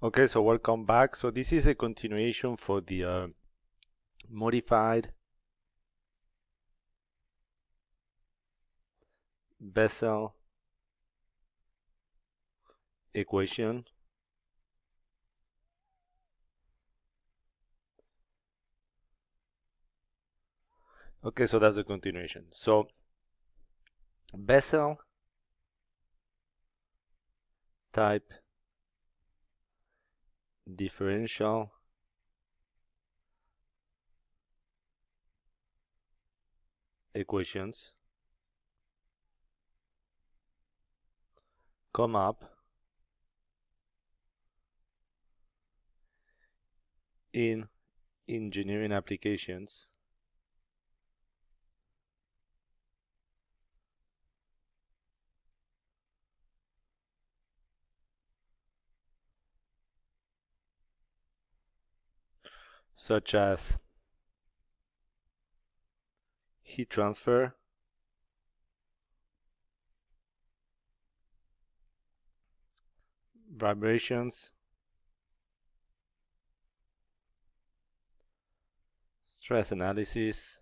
Okay, so welcome back. So this is a continuation for the modified Bessel equation. Okay, so that's the continuation. So Bessel type differential equations come up in engineering applications such as heat transfer, vibrations, stress analysis,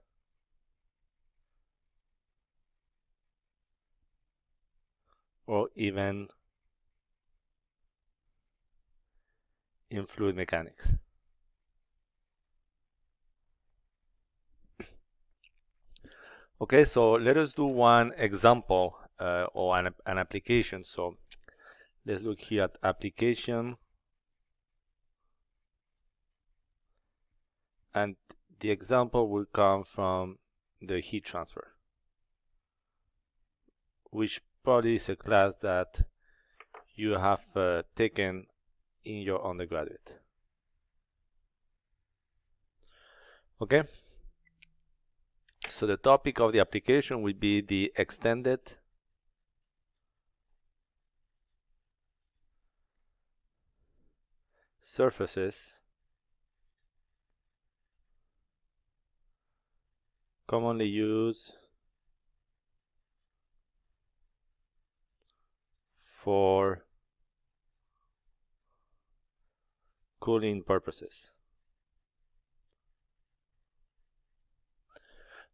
or even in fluid mechanics. Okay, so let us do one example or an application. So let's look here at application, and the example will come from the heat transfer, which probably is a class that you have taken in your undergraduate. Okay, so the topic of the application will be the extended surfaces commonly used for cooling purposes.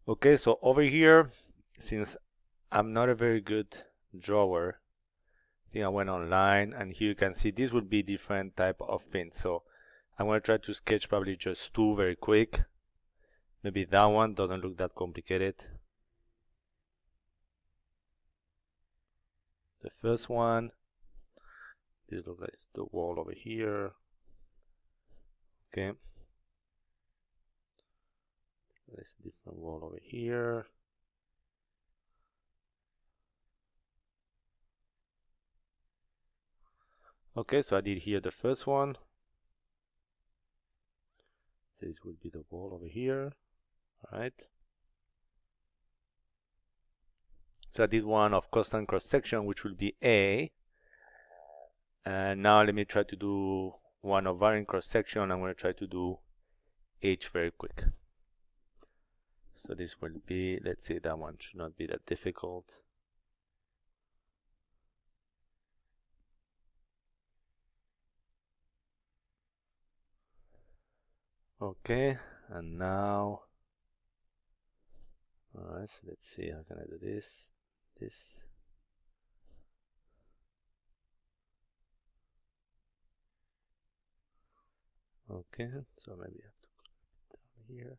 Okay, so over here, since I'm not a very good drawer, I think I went online, and here you can see this would be different type of pins. So I'm going to try to sketch probably just two very quick. Maybe that one doesn't look that complicated. The first one, this looks like the wall over here. Okay. There's a different wall over here. Okay, so I did here the first one. This would be the wall over here. All right. So I did one of constant cross section, which will be A. And now let me try to do one of varying cross section. I'm going to try to do H very quick. So this will be, let's say that one should not be that difficult. Okay, and now, all right, so let's see, how can I do this? Okay, so maybe I have to put it down here.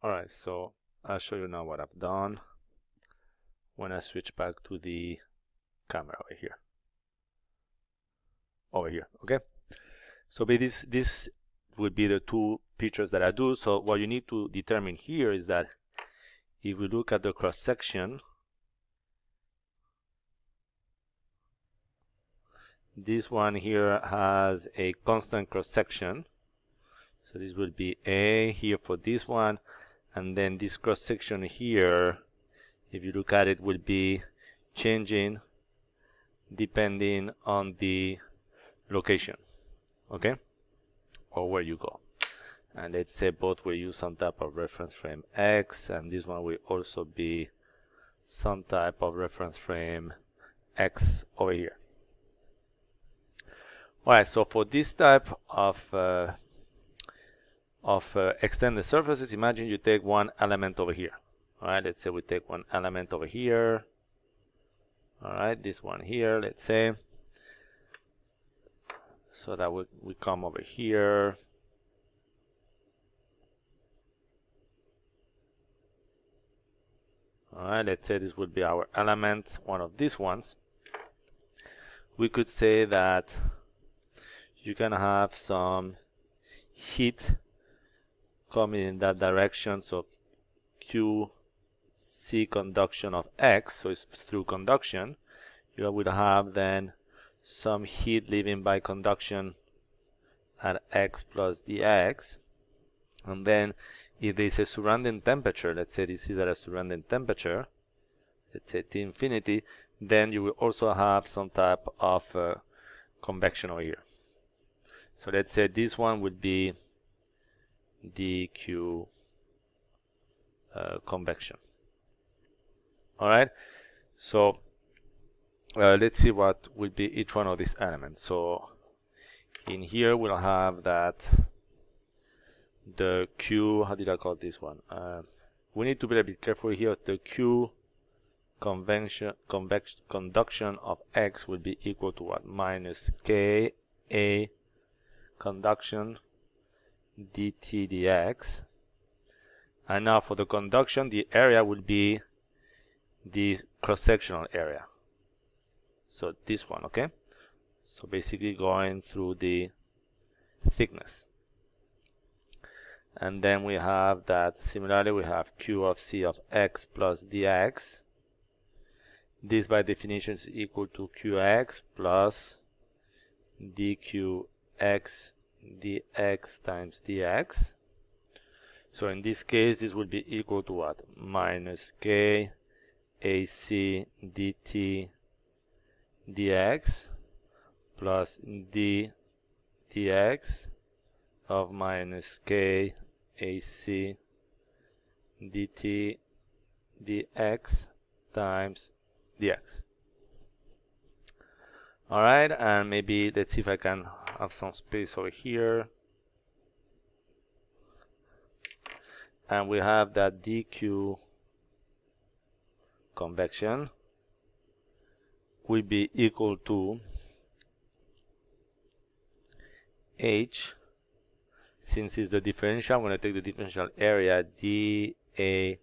Alright, so I'll show you now what I've done when I switch back to the camera over here. Okay? So this would be the two pictures that I do. So what you need to determine here is that if we look at the cross section, this one here has a constant cross section. So this will be A here for this one, and then this cross section here, if you look at it, will be changing depending on the location, okay, or where you go. And let's say both will use some type of reference frame X, and this one will also be some type of reference frame X over here. Alright, so for this type of extended surfaces, imagine you take one element over here. Alright, let's say we take one element over here. Alright, this one here, let's say. So that we come over here. Alright, let's say this would be our element, one of these ones. We could say that you can have some heat coming in that direction, so QC conduction of X, so it's through conduction. You would have then some heat leaving by conduction at X plus dx, and then if there is a surrounding temperature, let's say this is at a surrounding temperature, let's say T infinity, then you will also have some type of convection over here. So let's say this one would be dq convection. Alright, so let's see what would be each one of these elements. So in here we'll have that the Q, how did I call this one? We need to be a bit careful here. The Q conduction of X will be equal to what? Minus K A conduction dt dx. And now for the conduction, the area will be the cross-sectional area. So this one, okay? So basically going through the thickness. And then we have that, similarly, we have Q of C of X plus dx. This by definition is equal to Qx plus dqx dx times dx. So in this case, this will be equal to what? Minus K AC dt dx plus d dx of minus K AC dt dx times dx. Alright, and maybe let's see if I can have some space over here. And we have that dq convection will be equal to H, since it's the differential, I'm going to take the differential area dA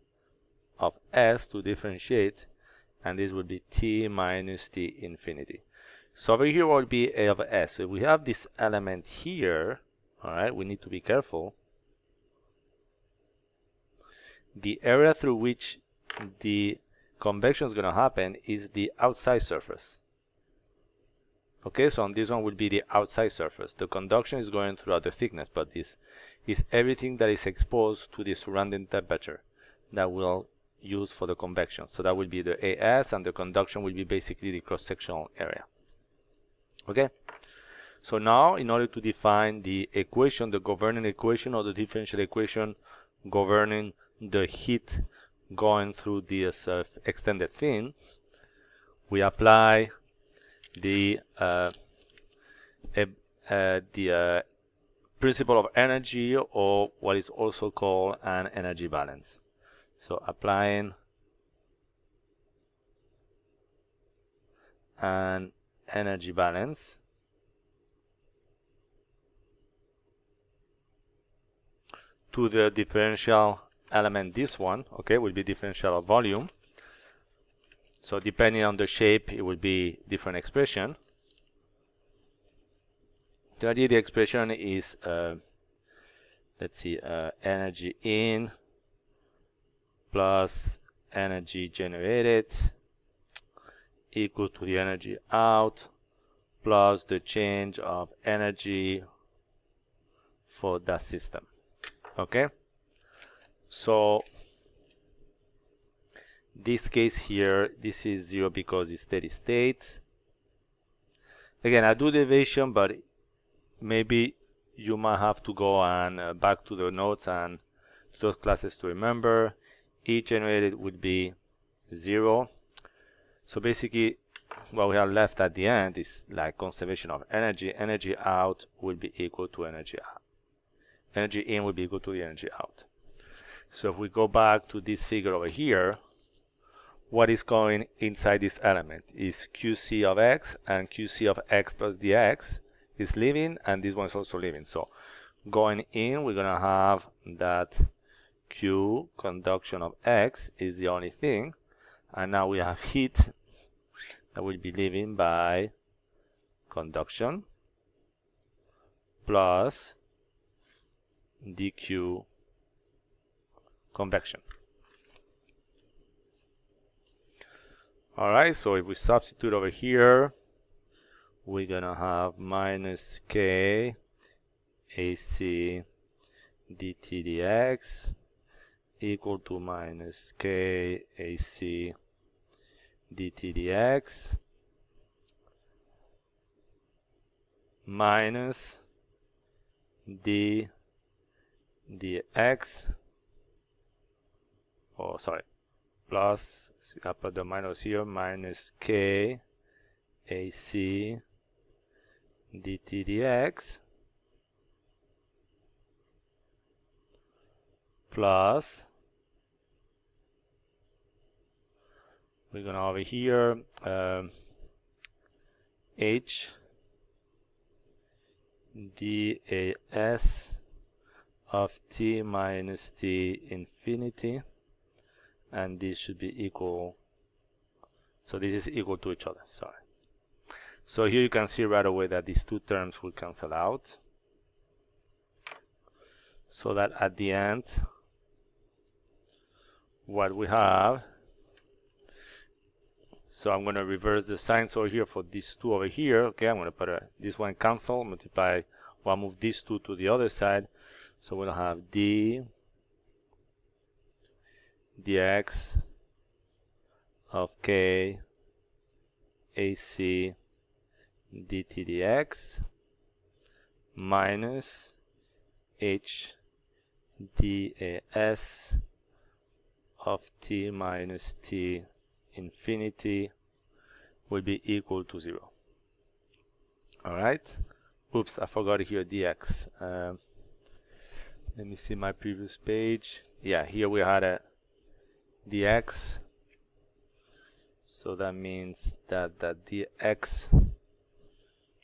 of S to differentiate, and this would be T minus T infinity. So over here will be A of S. So if we have this element here, alright, we need to be careful. The area through which the convection is going to happen is the outside surface. Okay, so on this one will be the outside surface. The conduction is going throughout the thickness, but this is everything that is exposed to the surrounding temperature that we'll use for the convection. So that will be the AS, and the conduction will be basically the cross-sectional area. Okay, so now in order to define the equation, the governing equation or the differential equation governing the heat going through this extended fin, we apply the principle of energy, or what is also called an energy balance. So applying an energy balance to the differential element, this one, okay, will be differential of volume. So depending on the shape, it will be different expression. The expression is, let's see, energy in plus energy generated equal to the energy out plus the change of energy for that system. Okay, so this case here, this is 0 because it's steady state. Again, I do deviation, but maybe you might have to go and back to the notes and to those classes to remember. E generated would be 0. So basically what we have left at the end is like conservation of energy. Energy out will be equal to energy out. Energy in will be equal to the energy out. So if we go back to this figure over here, what is going inside this element is QC of x, and QC of x plus dx is leaving, and this one is also leaving. So going in, we're gonna have that Q conduction of x is the only thing, and now we have heat that will be leaving by conduction plus dq convection. Alright, so if we substitute over here, we're gonna have minus k AC dt dx equal to minus k AC dt dx minus d dx, oh sorry, plus, I put the minus here, minus k AC dt dx plus, we're gonna over here h das of t minus t infinity, and this should be equal, so this is equal to each other, sorry. So here you can see right away that these two terms will cancel out, so that at the end what we have, so I'm going to reverse the signs over here for these two over here. Okay, I'm going to put this one cancel, multiply, well, move these two to the other side, so we'll have d dx of k AC dt dx minus h das of t minus t infinity will be equal to 0. Alright, oops, I forgot here dx. Let me see my previous page. Yeah, here we had a dx, so that means that dx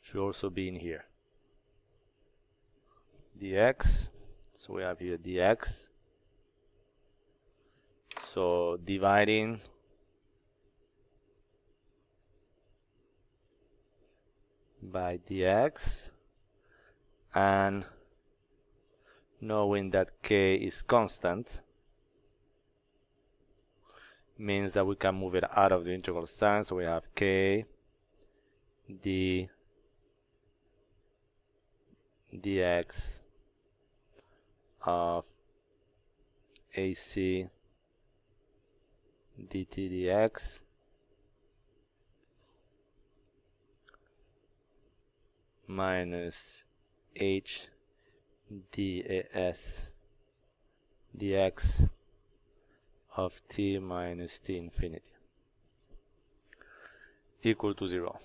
should also be in here. Dx, so we have here dx, so dividing by dx, and knowing that k is constant means that we can move it out of the integral sign, so we have k d dx of AC dt dx minus h das dx of t minus t infinity equal to 0.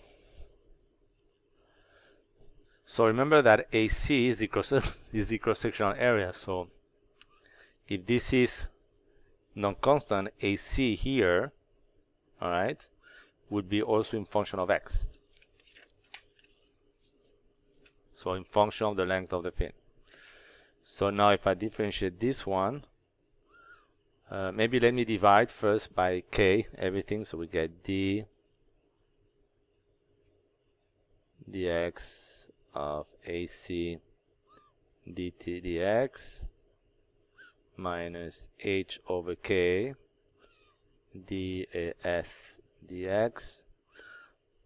So remember that AC is the cross-sectional area, so if this is non-constant, AC here, alright, would be also in function of x. So in function of the length of the fin. So now if I differentiate this one, maybe let me divide first by k everything, so we get d dx of AC dt dx minus h over k das dx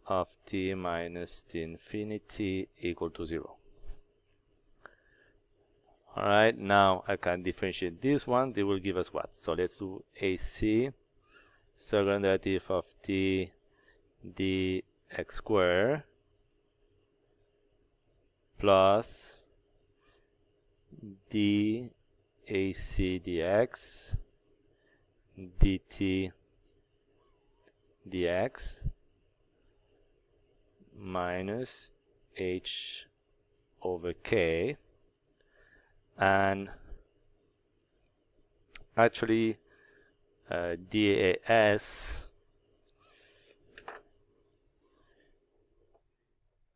of t minus t infinity equal to 0. Alright, now I can differentiate this one. They will give us what? So let's do AC second derivative of t dx squared plus d AC dx dt dx minus h over k, and actually DAS,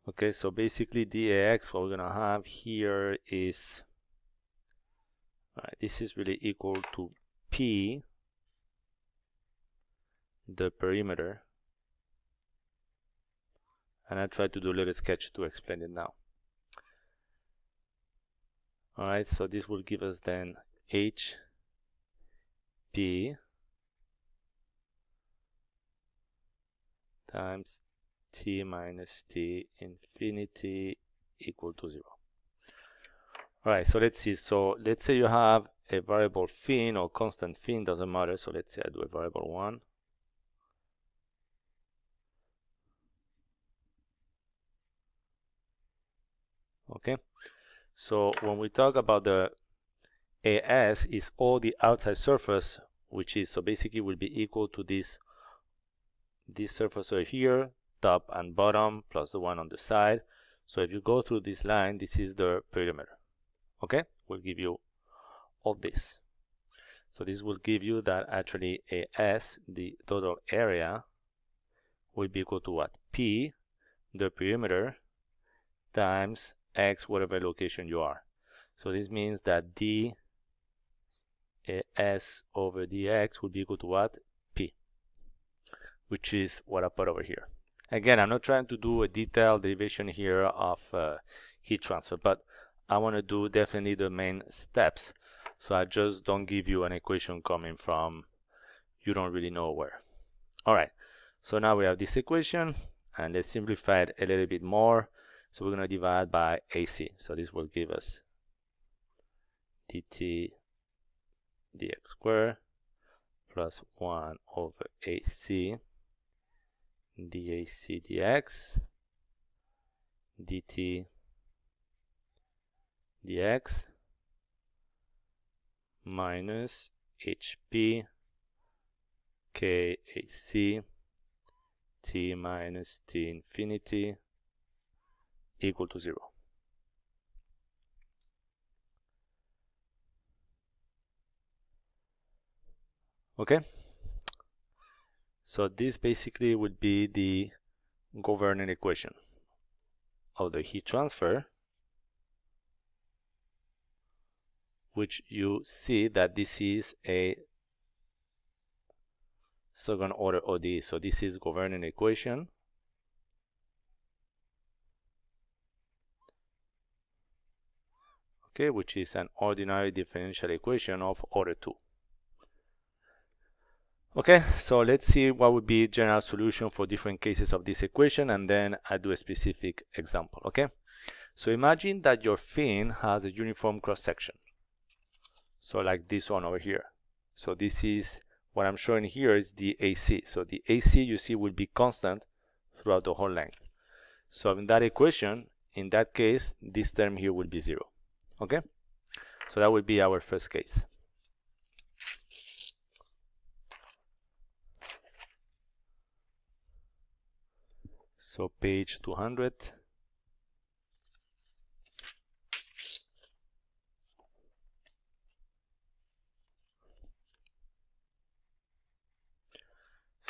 okay, so basically DAX, what we're gonna have here is, this is really equal to P, the perimeter, and I try to do a little sketch to explain it now. Alright, so this will give us then HP times t minus t infinity equal to 0. Alright, so let's see. So let's say you have a variable fin or constant fin, doesn't matter. So let's say I do a variable 1. Okay, so when we talk about the AS, is all the outside surface, which is, so basically will be equal to this surface over here, top and bottom, plus the one on the side. So if you go through this line, this is the perimeter. Okay, will give you all this. So this will give you that actually AS, the total area, will be equal to what? P, the perimeter, times X, whatever location you are. So this means that D S over dx will be equal to what? P, which is what I put over here. Again, I'm not trying to do a detailed derivation here of heat transfer, but I want to do definitely the main steps. So I just don't give you an equation coming from you don't really know where. Alright, so now we have this equation, and let's simplify it a little bit more. So we're going to divide by AC. So this will give us dt dx squared plus 1 over AC dAc dx dt dx minus HP KAC t minus t infinity equal to 0. Okay, so this basically would be the governing equation of the heat transfer, which you see that this is a second order ODE. So this is governing equation, okay, which is an ordinary differential equation of order 2. Okay, so let's see what would be general solution for different cases of this equation, and then I do a specific example. Okay, so imagine that your fin has a uniform cross section, so like this one over here. So this is what I'm showing here is the AC. So the AC, you see, will be constant throughout the whole length. So in that equation, in that case, this term here will be 0. Okay, so that would be our first case. So page 200.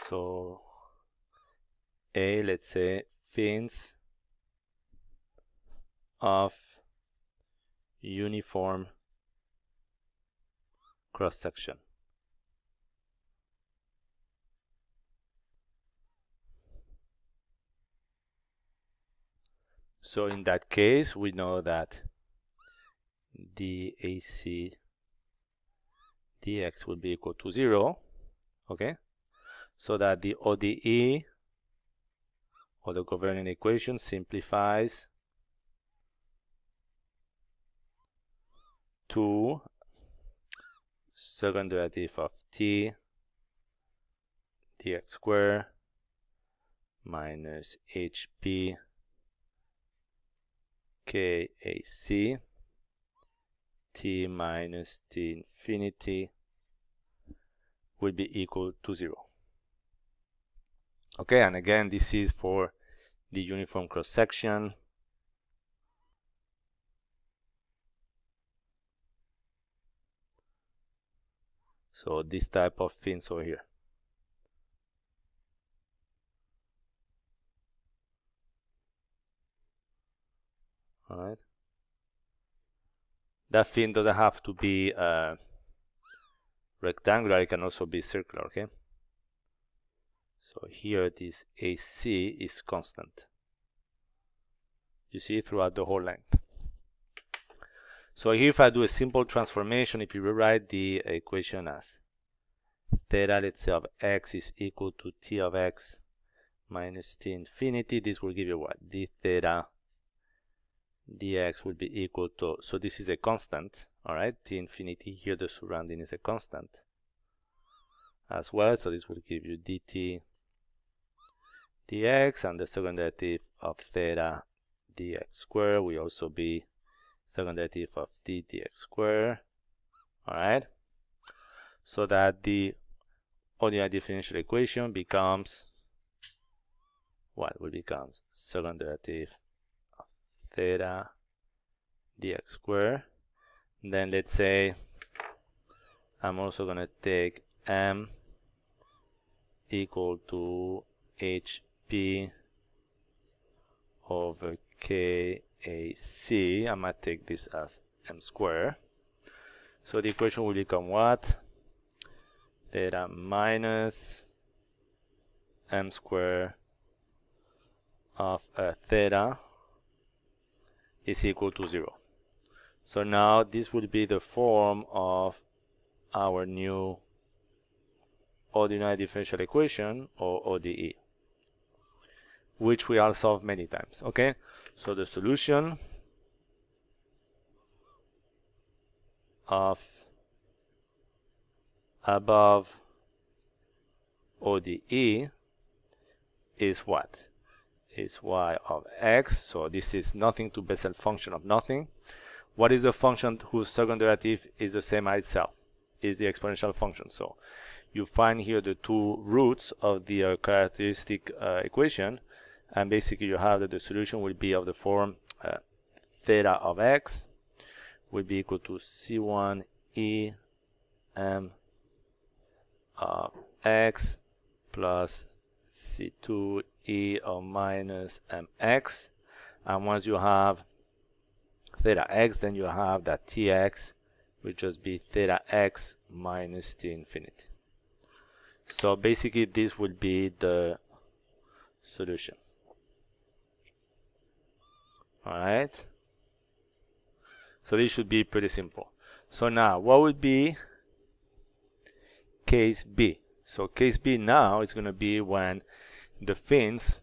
So A, let's say, fins of uniform cross section. So in that case, we know that dAc dx will be equal to 0. Okay, so that the ODE, or the governing equation, simplifies to second derivative of t dx squared minus HP KAC t minus t infinity will be equal to 0. Okay, and again, this is for the uniform cross section. So this type of fins over here. All right. That fin doesn't have to be rectangular, it can also be circular, okay? So here this AC is constant. You see, throughout the whole length. So here if I do a simple transformation, if you rewrite the equation as theta, let's say, of x is equal to t of x minus t infinity, this will give you what? D theta dx will be equal to, so this is a constant, all right? T infinity, here the surrounding is a constant as well, so this will give you dt dx, and the second derivative of theta dx squared will also be second derivative of d dx squared, all right? So that the ordinary differential equation becomes, what will become second derivative of theta dx squared. Then let's say I'm also going to take m equal to hp over kac. I might take this as m squared. So the equation will become what? Theta minus m squared of theta is equal to 0. So now this would be the form of our new ordinary differential equation, or ODE, which we have solved many times. Okay, so the solution of above ODE is what? Is y of x. So this is nothing to Bessel function of nothing. What is a function whose second derivative is the same as itself? Is the exponential function. So you find here the two roots of the characteristic equation, and basically you have that the solution will be of the form theta of x will be equal to c1 e m of x plus c2 e of minus mx, and once you have theta x, then you have that tx will just be theta x minus t infinity. So basically this will be the solution. Alright, so this should be pretty simple. So now what would be case B? So case B now is going to be when the fins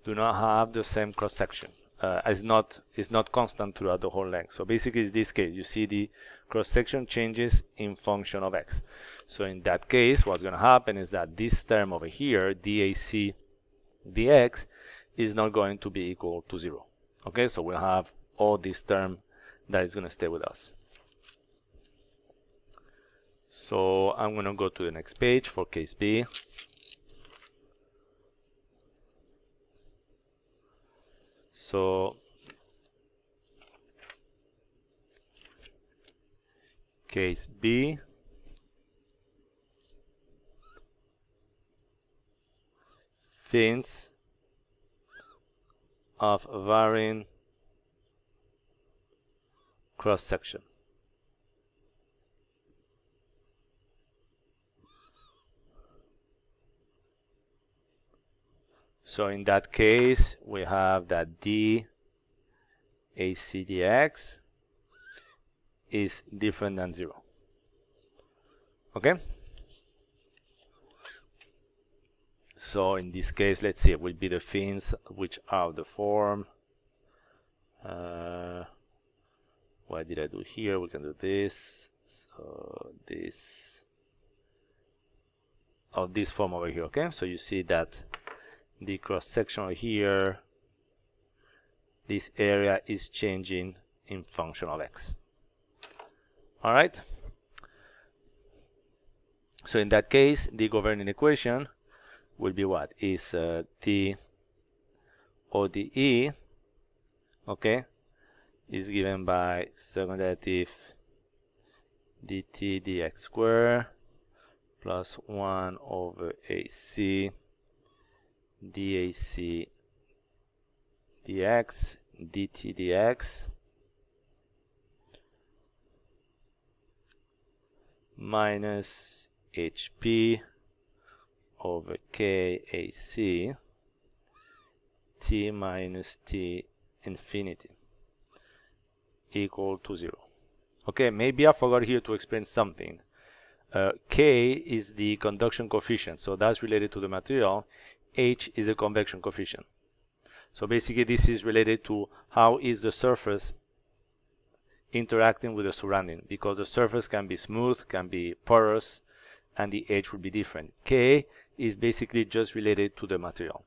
do not have the same cross section. It's not constant throughout the whole length. So basically in this case you see the cross section changes in function of x. So in that case what's going to happen is that this term over here, dac dx, is not going to be equal to 0. Okay, so we'll have all this term that is going to stay with us. So I'm going to go to the next page for case B. So case B, fins of varying cross section. So in that case we have that d ac dx is different than 0. Okay, so in this case, let's see, it will be the fins which are of the form, what did I do here? We can do this, so this of this form over here. Okay, so you see that the cross section here, this area is changing in function of x. All right, so in that case the governing equation will be what? Is d ODE, okay, is given by second derivative dt dx squared plus 1 over AC dac dx dt dx minus HP over KAC t minus t infinity equal to 0. Okay, maybe I forgot here to explain something. K is the conduction coefficient, so that's related to the material. H is the convection coefficient. So basically this is related to how is the surface interacting with the surrounding, because the surface can be smooth, can be porous, and the H will be different. K is basically just related to the material.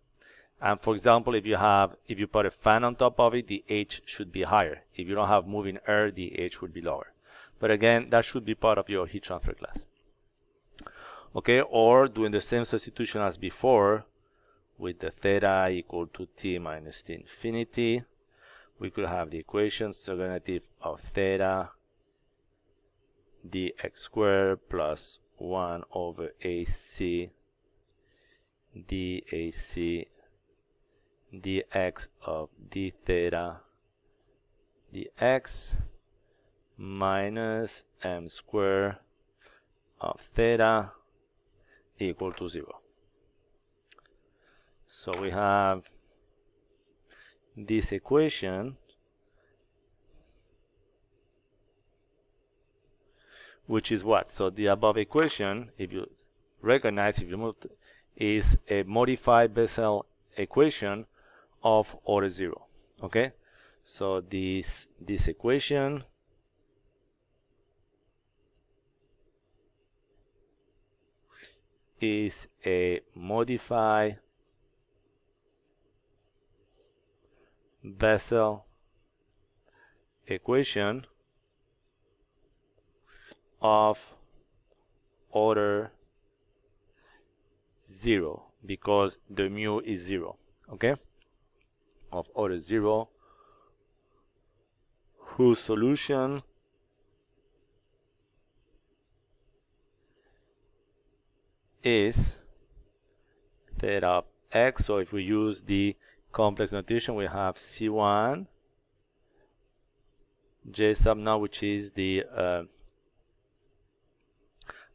And for example, if you put a fan on top of it, the H should be higher. If you don't have moving air, the H would be lower. But again, that should be part of your heat transfer class. Okay, or doing the same substitution as before with the theta equal to t minus t infinity, we could have the equation second derivative of theta dx squared plus 1 over AC dac dx of d theta dx minus m squared of theta equal to 0. So we have this equation, which is what? So the above equation, if you recognize, if you move, is a modified Bessel equation of order 0. Okay, so this equation is a modified Bessel equation of order 0, because the mu is 0. Okay, of order 0, whose solution is theta of x. So if we use the complex notation, we have C1 J sub naught, which is the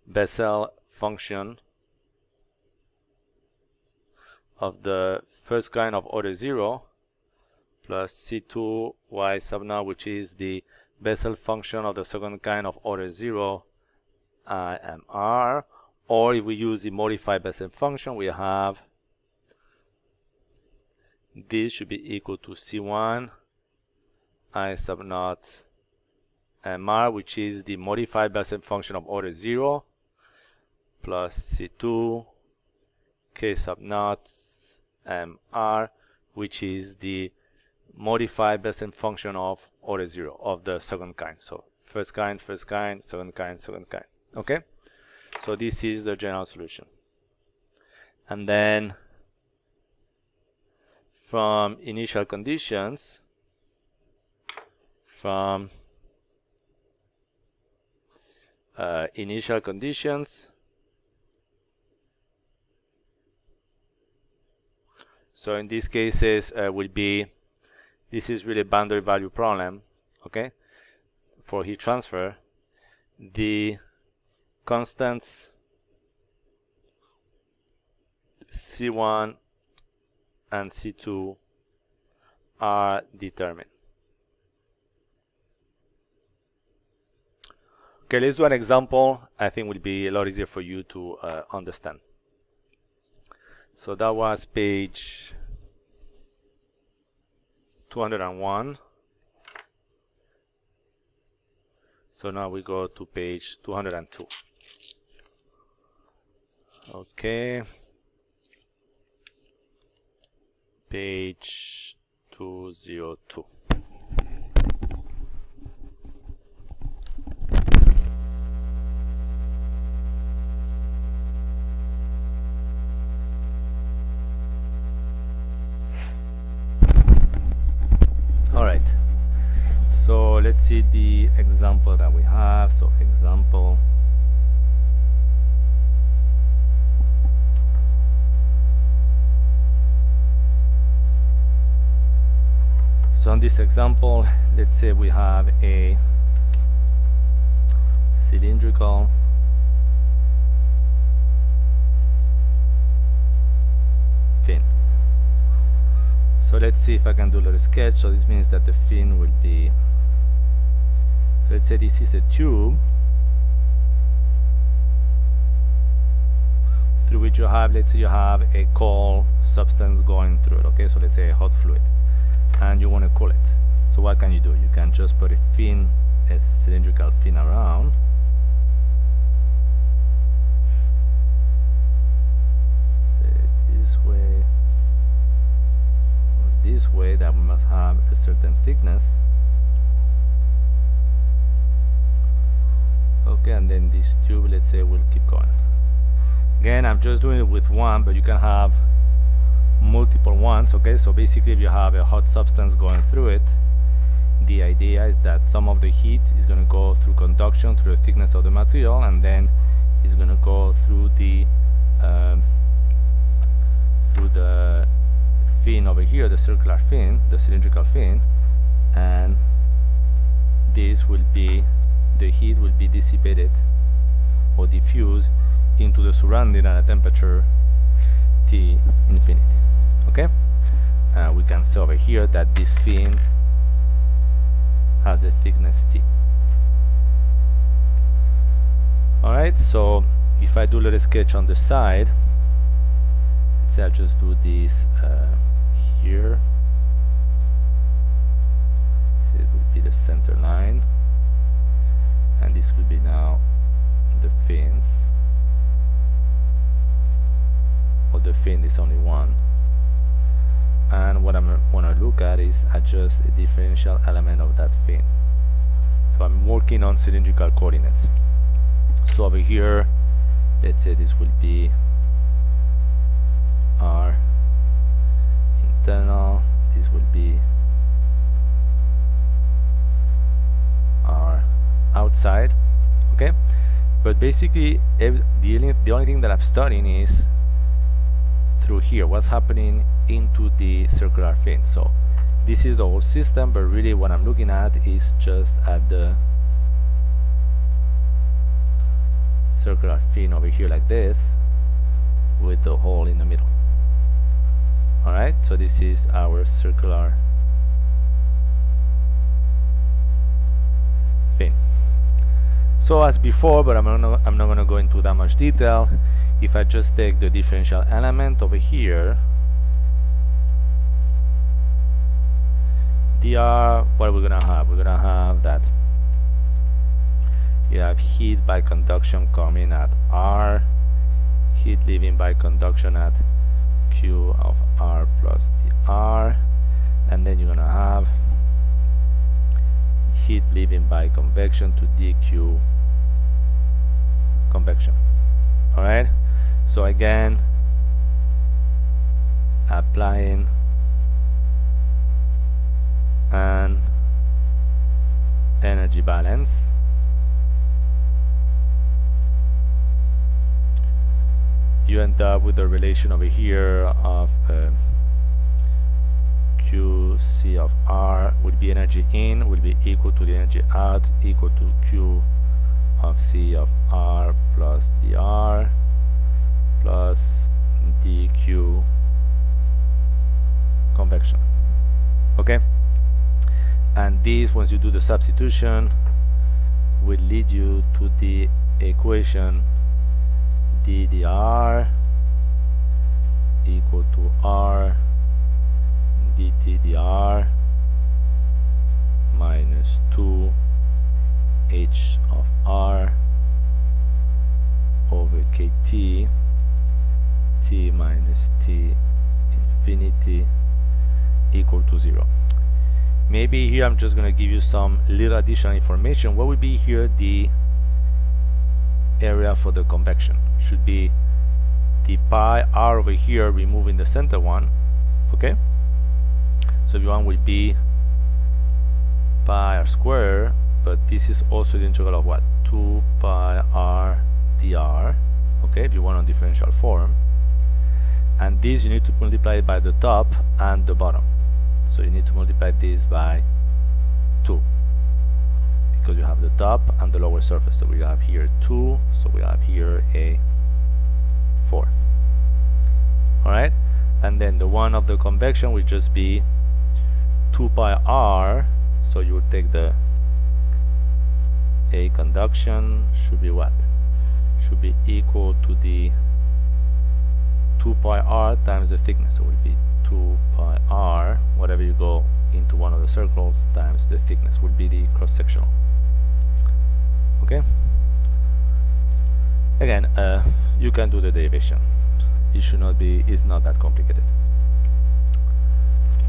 Bessel function of the first kind of order 0, plus C2 Y sub naught, which is the Bessel function of the second kind of order 0, IMR. Or if we use the modified Bessel function, we have this should be equal to C1 I sub naught MR, which is the modified Bessel function of order 0, plus C2 K sub naught MR, which is the modified Bessel function of order 0 of the second kind. So first kind, second kind. Okay, so this is the general solution. And then from initial conditions, so in these cases will be, this is really a boundary value problem, okay, for heat transfer. The constants C1 and C2 are determined. Okay, let's do an example. I think will be a lot easier for you to understand. So that was page 201. So now we go to page 202. Okay. Page 202. let's see the example that we have. So example, so on this example, let's say we have a cylindrical fin. So let's see if I can do a little sketch. So this means that the fin will be, so let's say this is a tube through which you have, let's say you have a cold substance going through it. Okay, so let's say a hot fluid, and you want to cool it. So what can you do? You can just put a fin, a cylindrical fin around. This way, or this way, that must have a certain thickness. Okay, and then this tube, let's say, will keep going. Again, I'm just doing it with one, but you can have multiple ones. Okay, so basically if you have a hot substance going through it, the idea is that some of the heat is going to go through conduction through the thickness of the material, and then it's going to go through the fin over here, the circular fin, the cylindrical fin, and this will be, the heat will be dissipated or diffused into the surrounding at a temperature T infinity. Okay, we can see over here that this fin has the thickness T. Alright, so if I do a little sketch on the side, let's say I'll just do this here. So it will be the center line, and this will be now the fins, or the fin is only one. And what I'm going to look at is adjust a differential element of that fin. So I'm working on cylindrical coordinates. So over here, let's say this will be R internal, this will be R outside. Okay, but basically the only thing that I'm studying is through here, what's happening into the circular fin. So this is the whole system, but really what I'm looking at is just at the circular fin over here like this, with the hole in the middle. Alright, so this is our circular fin. So as before, but I'm not going to go into that much detail. If I just take the differential element over here, dr, what are we going to have? We're going to have that you have heat by conduction coming at R, heat leaving by conduction at Q of R plus dr, and then you're going to have heat leaving by convection to dq convection. Alright, so again, applying an energy balance, you end up with the relation over here of QC of R would be energy in will be equal to the energy out, equal to Q of C of R plus dr plus dq convection. Okay, and this, once you do the substitution, will lead you to the equation ddr equal to R dtdr minus 2 h of R over kt t minus t infinity equal to 0. Maybe here I'm just going to give you some little additional information. What would be here the area for the convection? Should be the pi r over here, removing the center one. Okay, so v1 will be pi r squared, but this is also the integral of what? 2 pi r dr, okay, if you want on differential form. And this you need to multiply by the top and the bottom. So you need to multiply this by 2, because you have the top and the lower surface. So we have here 2, so we have here a 4. Alright, and then the one of the convection will just be 2 pi r, so you would take the a conduction should be what? Should be equal to the 2 pi r times the thickness. So it will be 2 pi r, whatever you go into one of the circles, times the thickness would be the cross-sectional. Okay? Again, you can do the derivation. It should not be, it's not that complicated.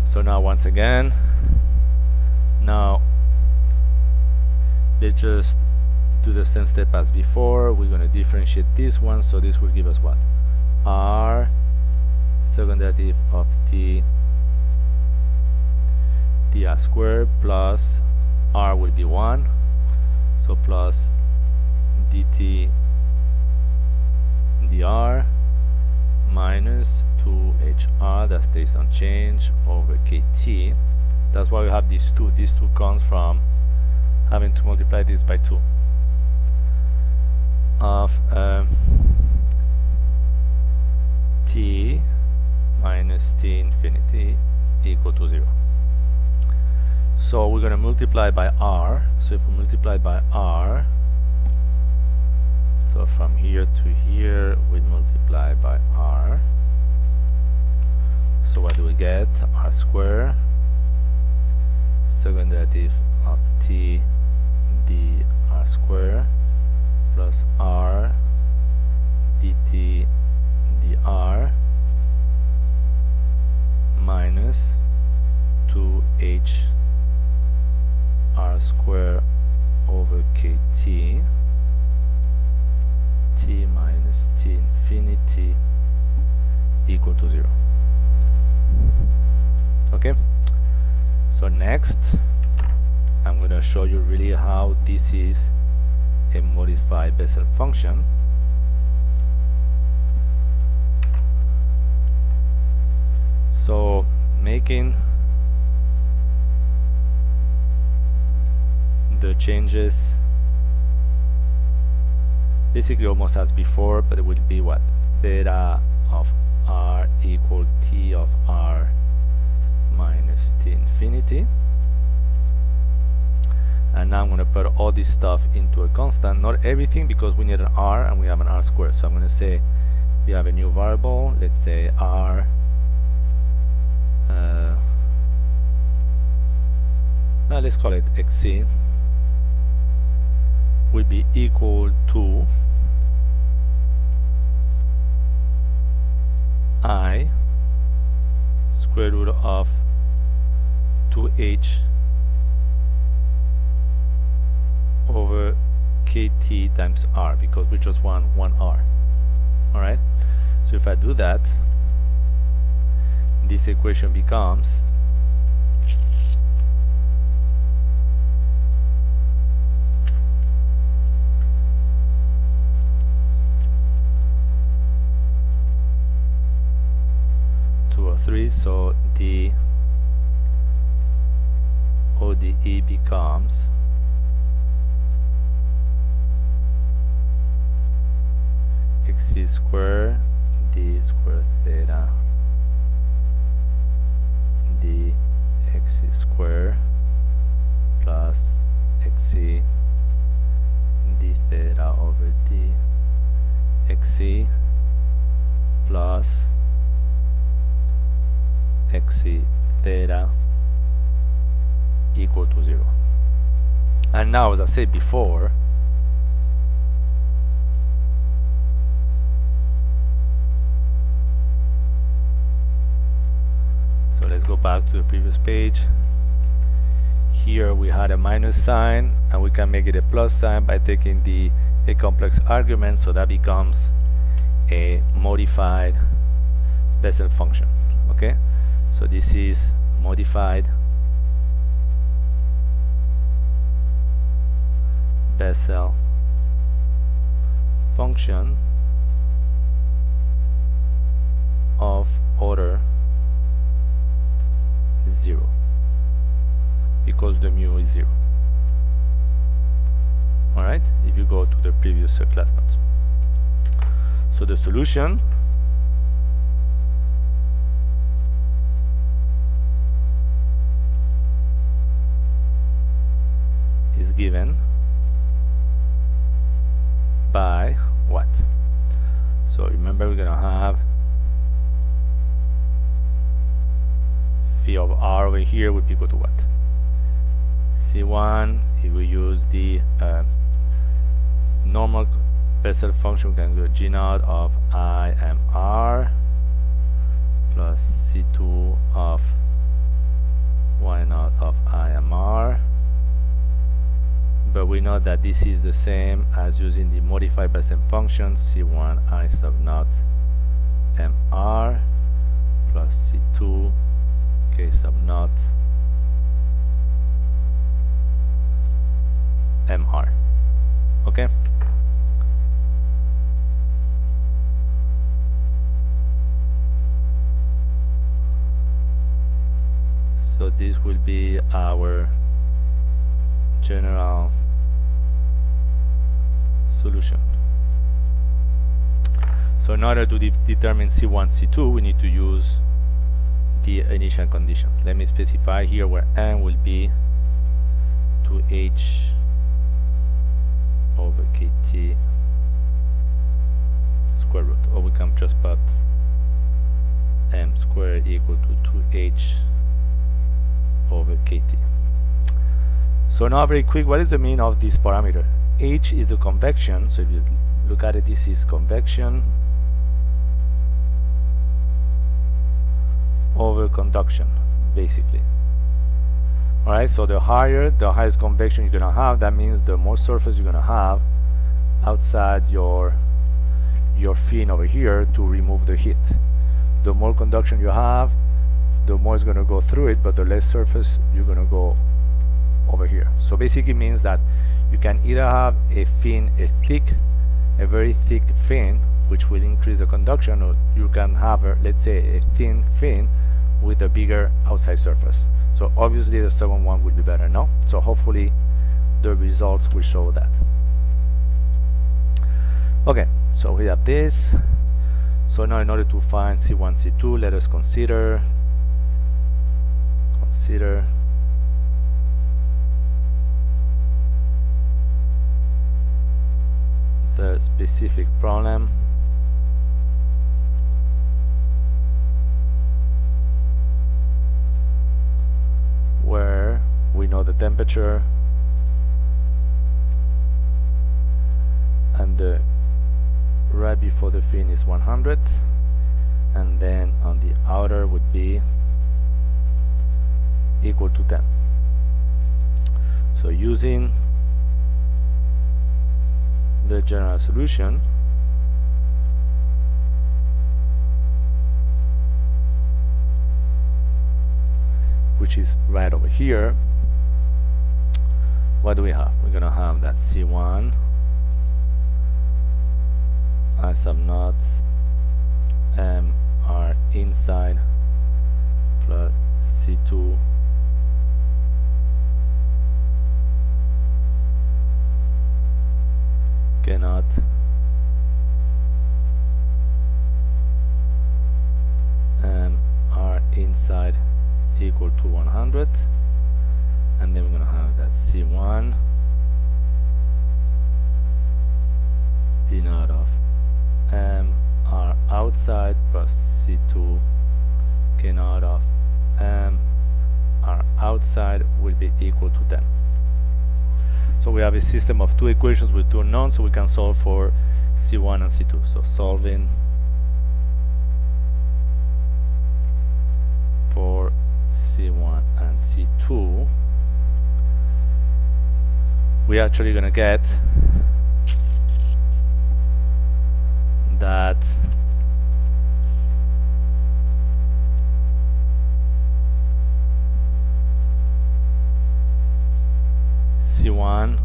So now once again, now let's just do the same step as before. We're going to differentiate this one, so this will give us what? R second derivative of t dr squared plus r will be 1, so plus dt dr minus 2hr, that stays unchanged, over kt. That's why we have these two. These two comes from having to multiply this by 2 of t minus t infinity equal to 0. So we're going to multiply by r. So if we multiply by r, so from here to here we multiply by r. So what do we get? R squared second derivative of t dr squared plus r dt dr minus 2h r squared over kt t minus t infinity equal to 0. Okay, so next I'm going to show you really how this is a modified Bessel function. So making the changes basically almost as before, but it will be what? Theta of r equal t of r minus t infinity. And now I'm going to put all this stuff into a constant, not everything, because we need an r and we have an r squared. So I'm going to say we have a new variable, let's say r let's call it xc, will be equal to I square root of 2h over kt times r, because we just want 1r. Alright, so if I do that, this equation becomes so the ODE becomes xc squared d squared theta d xc squared plus xc d theta over d xc plus xc theta equal to 0. And now, as I said before, so let's go back to the previous page. Here we had a minus sign, and we can make it a plus sign by taking a complex argument, so that becomes a modified Bessel function. Okay, so this is modified Bessel function of order 0 because the mu is 0. Alright, if you go to the previous class notes. So the solution is given by what? So remember, we're gonna have phi of r over here would be equal to what? C1, if we use the normal Bessel function, we can go G naught of I m r plus C2 of Y naught of I m r. But we know that this is the same as using the modified Bessel function C1 I sub naught mr plus C2 k sub naught mr. Okay? So this will be our general solution. So in order to determine C1, C2, we need to use the initial conditions. Let me specify here where n will be 2h over kt square root, or we can just put m squared equal to 2h over kt. So now very quick, what is the mean of this parameter? H is the convection, so if you look at it, this is convection over conduction, basically. Alright, so the highest convection you're gonna have, that means the more surface you're gonna have outside your fin over here to remove the heat. The more conduction you have, the more it's gonna go through it, but the less surface you're gonna go over here. So basically means that you can either have a fin, a very thick fin, which will increase the conduction, or you can have let's say a thin fin with a bigger outside surface. So obviously the second one will be better, no? So hopefully the results will show that. Okay, so we have this. So now in order to find C1, C2, let us consider the specific problem where we know the temperature and the right before the fin is 100, and then on the outer would be equal to 10. So using the general solution, which is right over here, what do we have? We're gonna have that C1 I sub naught m r inside plus C2 k naught m r inside equal to 100, and then we're gonna have that C1 P naught of m r outside plus C2 k naught of m r outside will be equal to 10. So we have a system of two equations with two unknowns, so we can solve for C1 and C2. So solving for C1 and C2, we're actually gonna get that C1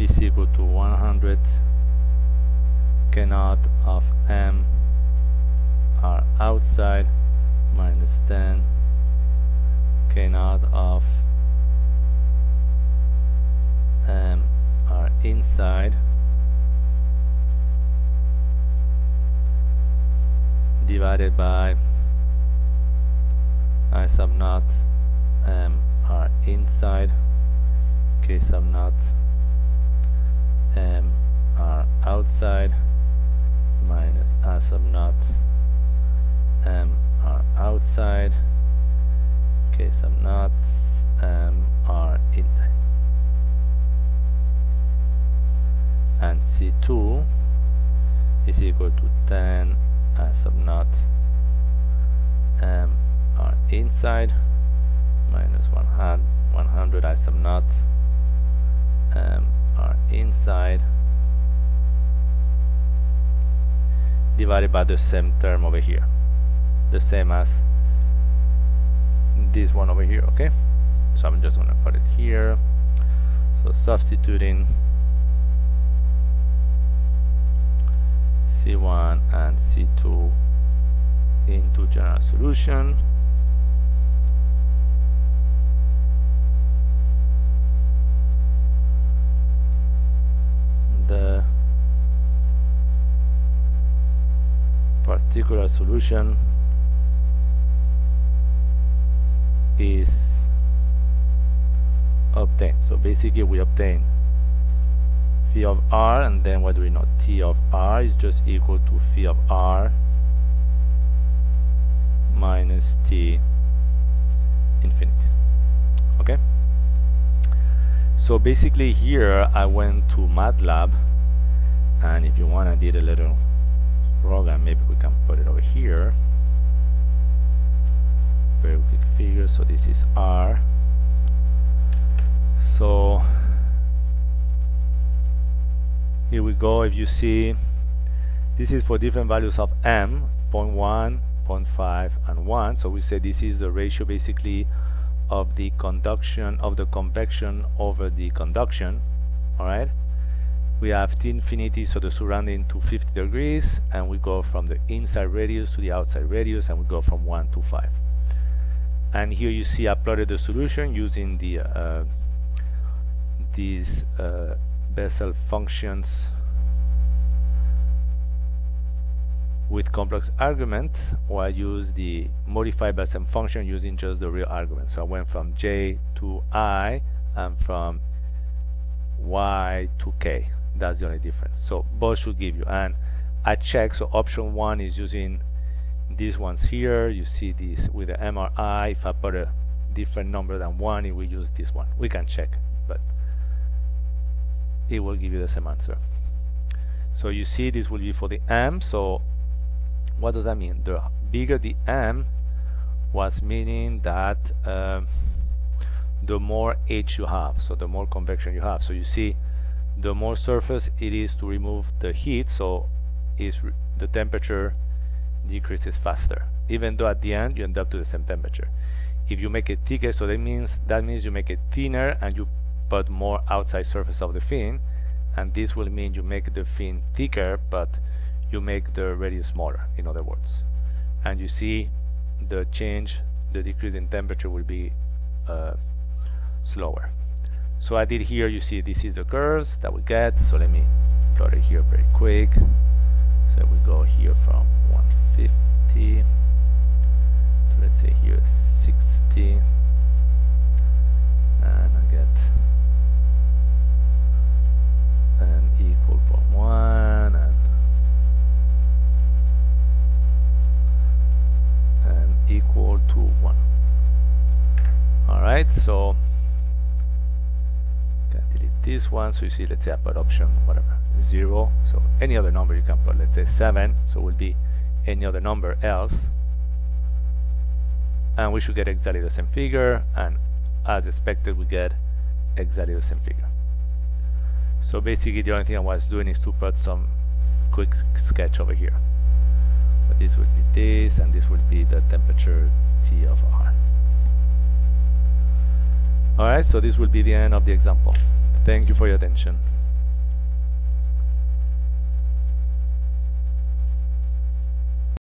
is equal to 100 K naught of M R outside minus 10 K naught of M R inside divided by I sub naught M R inside K sub naught M R outside minus I sub naught M R outside K sub naught M R inside. And C2 is equal to 10 I sub naught M R inside minus 100 I sub naught M R inside divided by the same term over here, the same as this one over here. Okay, so I'm just gonna put it here. So substituting C1 and C2 into general solution, the particular solution is obtained. So basically we obtain phi of R, and then what do we know? T of R is just equal to phi of R minus T infinity. Okay, so basically here I went to MATLAB, and if you want, I did a little program. Maybe we can put it over here. Very quick figure. So this is R. So here we go. If you see, this is for different values of M, 0.1, 0.5, and 1. So we say this is the ratio basically of the conduction, of the convection over the conduction. All right. We have T infinity, so the surrounding to 50 degrees, and we go from the inside radius to the outside radius, and we go from 1 to 5. And here you see I plotted the solution using the these Bessel functions with complex argument, or I use the modified Bessel function using just the real argument. So I went from J to I and from Y to K. That's the only difference. So both should give you, and I check. So option 1 is using these ones here. You see this with the MRI. If I put a different number than 1, it will use this one. We can check, but it will give you the same answer. So you see this will be for the M. So what does that mean? The bigger the M was meaning that the more H you have, so the more convection you have. So you see, the more surface it is to remove the heat, so the temperature decreases faster, even though at the end you end up to the same temperature. If you make it thicker, so that means you make it thinner and you put more outside surface of the fin, and this will mean you make the fin thicker but you make the radius smaller, in other words. And you see the change, the decrease in temperature will be slower. So I did here, you see this is the curves that we get. So let me plot it here very quick. So we go here from 150 to, let's say here 60, and I get M equal 0.1 and M equal to 1. Alright, so can delete this one. So you see, let's say I put option whatever 0, so any other number you can put, let's say 7, so it will be any other number else, and we should get exactly the same figure, and as expected we get exactly the same figure. So basically the only thing I was doing is to put some quick sketch over here, but this would be this, and this would be the temperature T of R. Alright, so this will be the end of the example. Thank you for your attention.